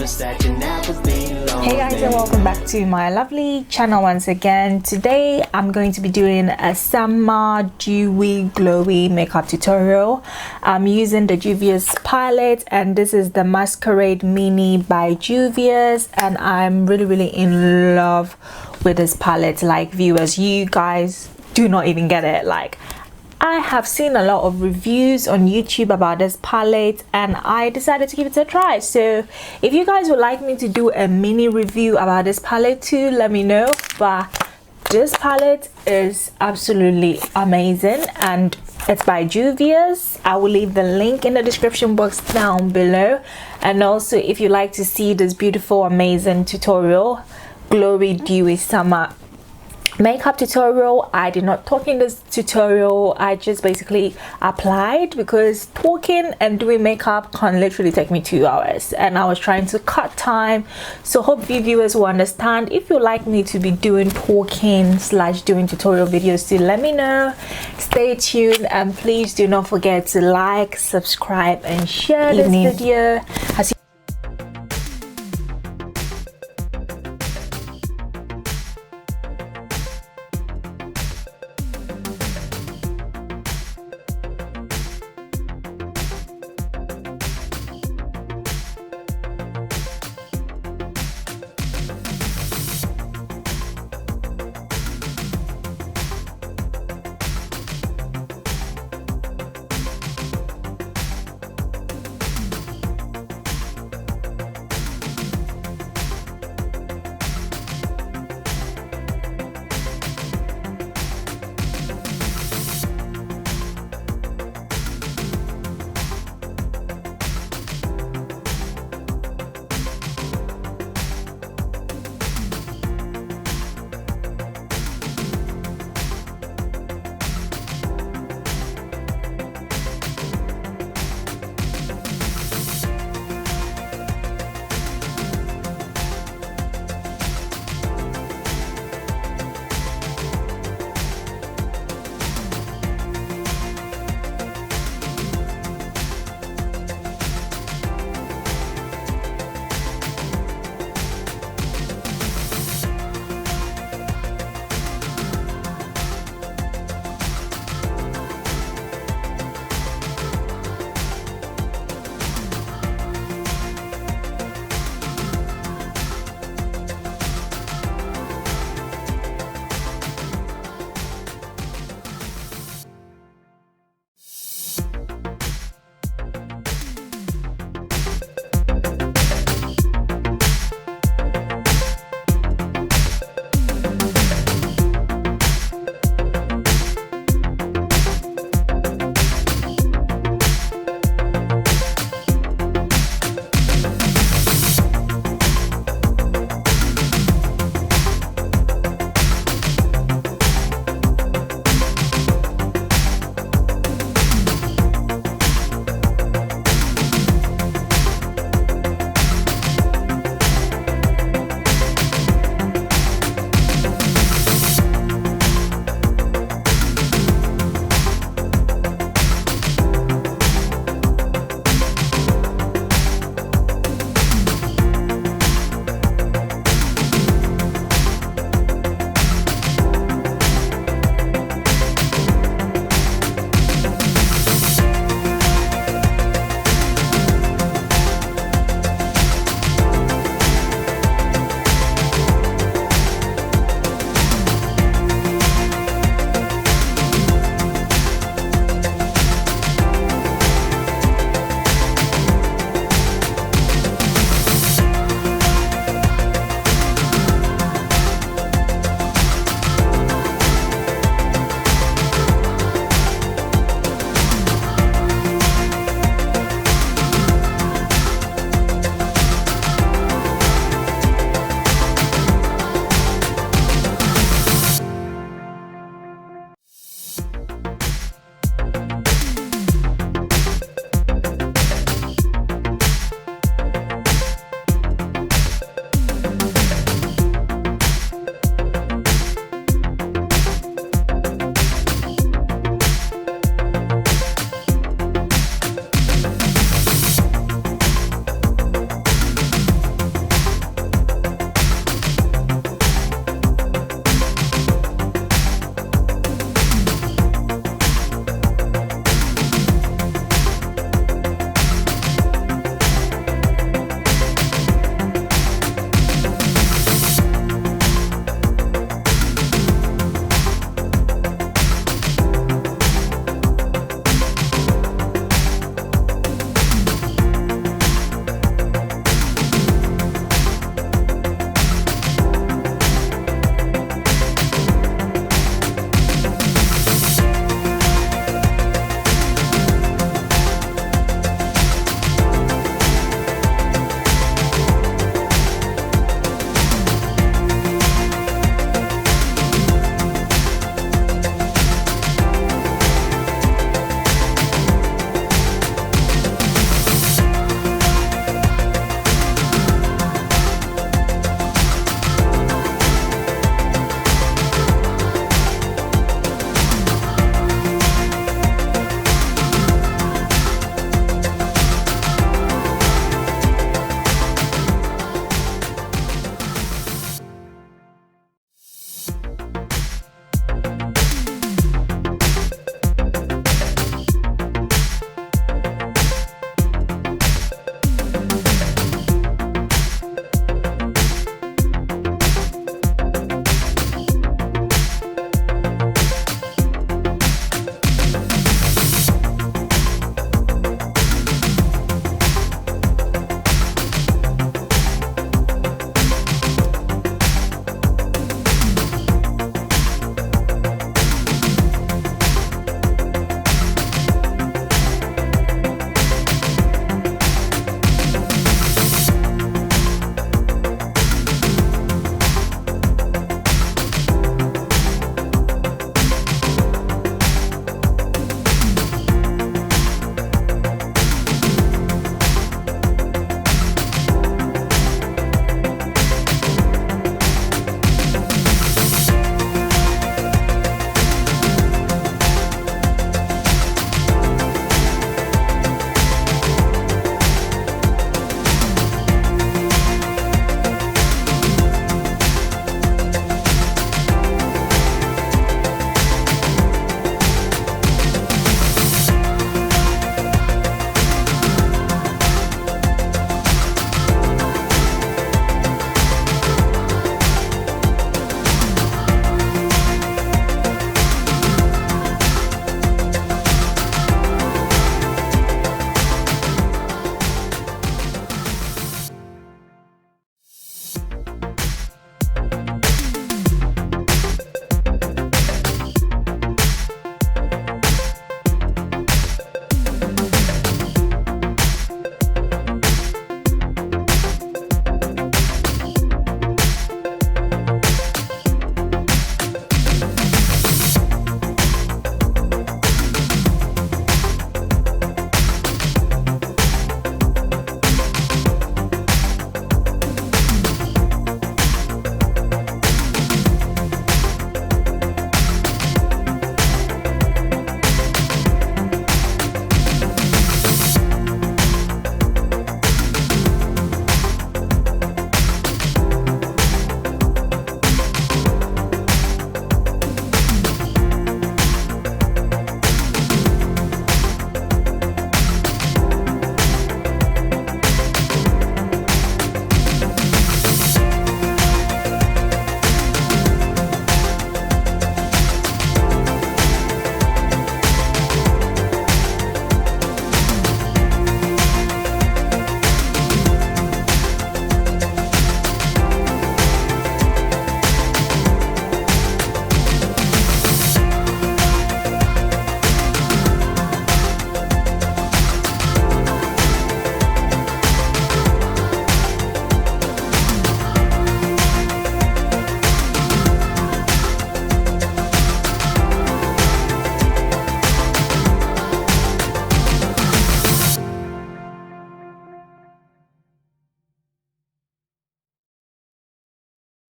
promise that you'll never be lonely. Hey guys, and welcome back to my lovely channel once again. Today I'm going to be doing a summer dewy glowy makeup tutorial. I'm using the Juviers palette, and this is the Masquerade Mini by Juviers, and I'm really in love with this palette. Like, viewers, you guys do not even get it. Like, I have seen a lot of reviews on YouTube about this palette, and I decided to give it a try. So if you guys would like me to do a mini review about this palette too, let me know. But this palette is absolutely amazing, and it's by Juviers. I will leave the link in the description box down below. And also, if you like to see this beautiful, amazing tutorial, glowy dewy summer makeup tutorial, I did not talk in this tutorial. I just basically applied, because talking and doing makeup can literally take me 2 hours, and I was trying to cut time. So hope you viewers will understand. If you like me to be doing talking / doing tutorial videos too, let me know. Stay tuned, and please do not forget to like, subscribe and share this video. As